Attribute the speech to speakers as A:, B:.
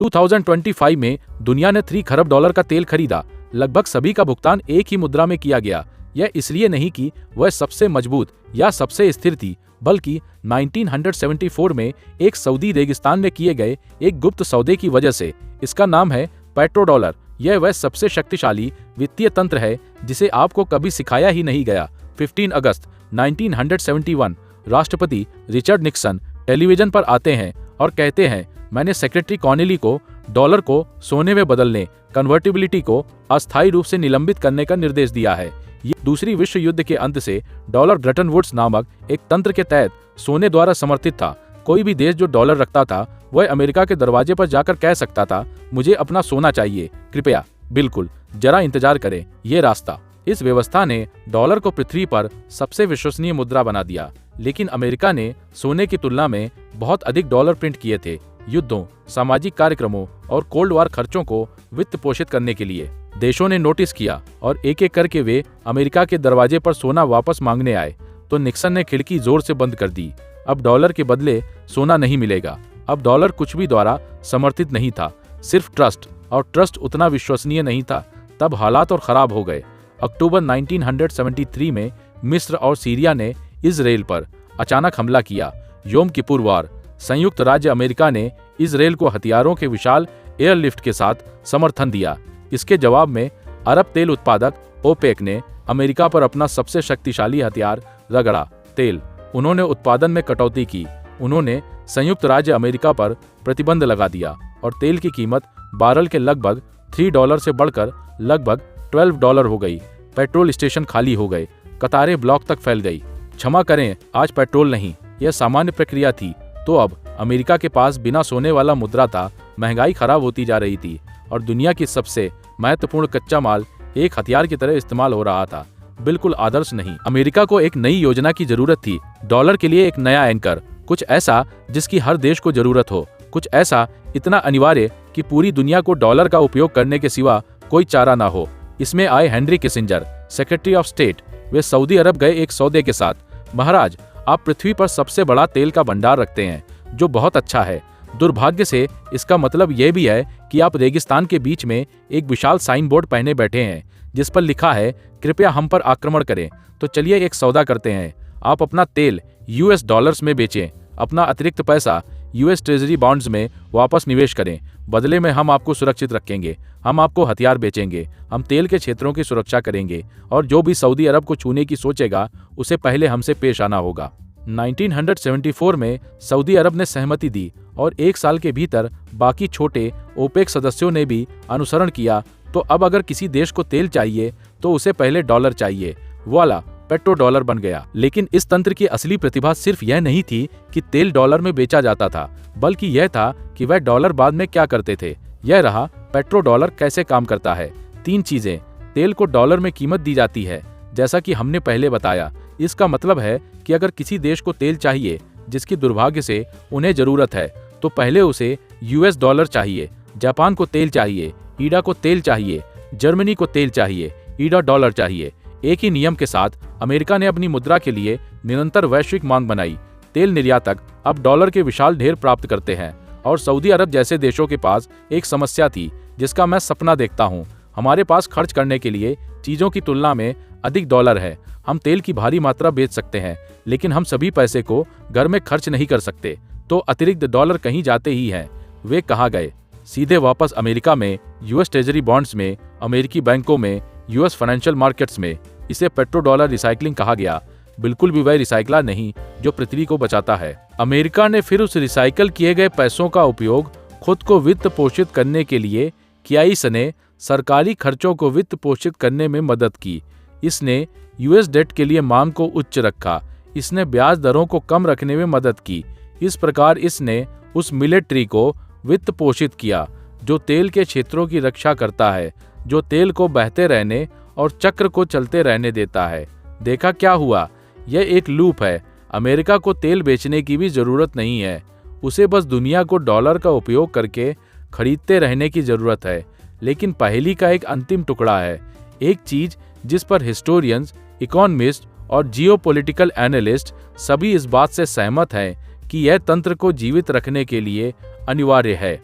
A: 2025 में दुनिया ने 3 खरब डॉलर का तेल खरीदा। लगभग सभी का भुगतान एक ही मुद्रा में किया गया। यह इसलिए नहीं कि वह सबसे मजबूत या सबसे स्थिर थी, बल्कि 1974 में एक सऊदी रेगिस्तान में किए गए एक गुप्त सौदे की वजह से। इसका नाम है पेट्रोडॉलर। यह वह सबसे शक्तिशाली वित्तीय तंत्र है जिसे आपको कभी सिखाया ही नहीं गया। 15 अगस्त 1971 राष्ट्रपति रिचर्ड निक्सन टेलीविजन पर आते हैं और कहते हैं, मैंने सेक्रेटरी कॉनेली को डॉलर को सोने में बदलने, कन्वर्टिबिलिटी को अस्थायी रूप से निलंबित करने का निर्देश दिया है। ये दूसरी विश्व युद्ध के अंत से डॉलर ब्रेटन वुड्स नामक एक तंत्र के तहत सोने द्वारा समर्थित था। कोई भी देश जो डॉलर रखता था वह अमेरिका के दरवाजे पर जाकर कह सकता था, मुझे अपना सोना चाहिए, कृपया, बिल्कुल, जरा इंतजार करें, ये रास्ता। इस व्यवस्था ने डॉलर को पृथ्वी पर सबसे विश्वसनीय मुद्रा बना दिया। लेकिन अमेरिका ने सोने की तुलना में बहुत अधिक डॉलर प्रिंट किए थे, युद्धों, सामाजिक कार्यक्रमों और कोल्ड वार खर्चों को वित्त पोषित करने के लिए। देशों ने नोटिस किया और एक एक करके वे अमेरिका के दरवाजे पर सोना वापस मांगने आए, तो निक्सन ने खिड़की जोर से बंद कर दी। अब डॉलर के बदले सोना नहीं मिलेगा। अब डॉलर कुछ भी द्वारा समर्थित नहीं था, सिर्फ ट्रस्ट, और ट्रस्ट उतना विश्वसनीय नहीं था। तब हालात और खराब हो गए। अक्टूबर 1973 में मिस्र और सीरिया ने इजराइल पर अचानक हमला किया। योम किपुर वार। संयुक्त राज्य अमेरिका ने इजराइल को हथियारों के विशाल एयरलिफ्ट के साथ समर्थन दिया। इसके जवाब में अरब तेल उत्पादक ओपेक ने अमेरिका पर अपना सबसे शक्तिशाली हथियार रगड़ा, तेल। उन्होंने उत्पादन में कटौती की। उन्होंने संयुक्त राज्य अमेरिका पर प्रतिबंध लगा दिया और तेल की कीमत बैरल के लगभग $3 से बढ़कर लगभग $12 हो गई। पेट्रोल स्टेशन खाली हो गए, कतारें ब्लॉक तक फैल गई। क्षमा करें, आज पेट्रोल नहीं, यह सामान्य प्रक्रिया थी। तो अब अमेरिका के पास बिना सोने वाला मुद्रा था। महंगाई खराब होती जा रही थी और दुनिया की सबसे महत्वपूर्ण कच्चा माल एक हथियार की तरह इस्तेमाल हो रहा था। बिल्कुल आदर्श नहीं। अमेरिका को एक नई योजना की जरूरत थी, डॉलर के लिए एक नया एंकर, कुछ ऐसा जिसकी हर देश को जरूरत हो, कुछ ऐसा इतना अनिवार्य कि पूरी दुनिया को डॉलर का उपयोग करने के सिवा कोई चारा ना हो। इसमें आए Henry Kissinger, secretary of state. वे सऊदी अरब गए एक सौदे के साथ। महाराज, आप पृथ्वी पर सबसे बड़ा तेल का भंडार रखते हैं, जो बहुत अच्छा है। दुर्भाग्य से इसका मतलब यह भी है कि आप रेगिस्तान के बीच में एक विशाल साइन बोर्ड पहने बैठे हैं जिस पर लिखा है, कृपया हम पर आक्रमण करें। तो चलिए एक सौदा करते हैं। आप अपना तेल US डॉलर्स में बेचें, अपना अतिरिक्त पैसा US ट्रेजरी बॉन्ड्स में वापस निवेश करें। बदले में हम आपको सुरक्षित रखेंगे, हम आपको हथियार बेचेंगे, हम तेल के क्षेत्रों की सुरक्षा करेंगे, और जो भी सऊदी अरब को छूने की सोचेगा उसे पहले हमसे पेश आना होगा। 1974 में सऊदी अरब ने सहमति दी और 1 साल के भीतर बाकी छोटे ओपेक सदस्यों ने भी अनुसरण किया। तो अब अगर किसी देश को तेल चाहिए तो उसे पहले डॉलर चाहिए। वाला, पेट्रो डॉलर बन गया। लेकिन इस तंत्र की असली प्रतिभा सिर्फ यह नहीं थी कि तेल डॉलर में बेचा जाता था, बल्कि यह था कि वह डॉलर बाद में क्या करते थे। यह रहा पेट्रो डॉलर कैसे काम करता है। 3 चीजें। तेल को डॉलर में कीमत दी जाती है, जैसा कि हमने पहले बताया। इसका मतलब है कि अगर किसी देश को तेल चाहिए जिसकी दुर्भाग्य से उन्हें जरूरत है, तो पहले उसे US डॉलर चाहिए। जापान को तेल चाहिए, ईडा को तेल चाहिए। जर्मनी को तेल चाहिए, ईडा डॉलर चाहिए। एक ही नियम के साथ अमेरिका ने अपनी मुद्रा के लिए निरंतर वैश्विक मांग बनाई। तेल निर्यातक अब डॉलर के विशाल ढेर प्राप्त करते हैं, और सऊदी अरब जैसे देशों के पास एक समस्या थी जिसका मैं सपना देखता हूँ। हमारे पास खर्च करने के लिए चीजों की तुलना में अधिक डॉलर है। हम तेल की भारी मात्रा बेच सकते हैं, लेकिन हम सभी पैसे को घर में खर्च नहीं कर सकते। तो अतिरिक्त डॉलर कहीं जाते ही हैं। वे कहाँ गए? सीधे वापस अमेरिका में, US ट्रेजरी बॉन्ड्स में, अमेरिकी बैंकों में, US फाइनेंशियल मार्केट्स में। इसे पेट्रो डॉलर रिसाइकलिंग कहा गया। बिल्कुल भी वह रिसाइकलर नहीं जो पृथ्वी को बचाता है। अमेरिका ने फिर उस रिसाइकल किए गए पैसों का उपयोग खुद को वित्त पोषित करने के लिए किया। इसने सरकारी खर्चों को वित्त पोषित करने में मदद की। इसने US डेट के लिए मांग को उच्च रखा। इसने ब्याज दरों को कम रखने में मदद की। इस प्रकार इसने उस मिलिट्री को वित्त पोषित किया जो तेल के क्षेत्रों की रक्षा करता है, जो तेल को बहते रहने और चक्र को चलते रहने देता है। देखा क्या हुआ? यह एक लूप है। अमेरिका को तेल बेचने की भी जरूरत नहीं है, उसे बस दुनिया को डॉलर का उपयोग करके खरीदते रहने की जरूरत है। लेकिन पहेली का एक अंतिम टुकड़ा है, एक चीज जिस पर हिस्टोरियंस, इकोनॉमिस्ट और जियोपॉलिटिकल एनालिस्ट सभी इस बात से सहमत हैं कि यह तंत्र को जीवित रखने के लिए अनिवार्य है।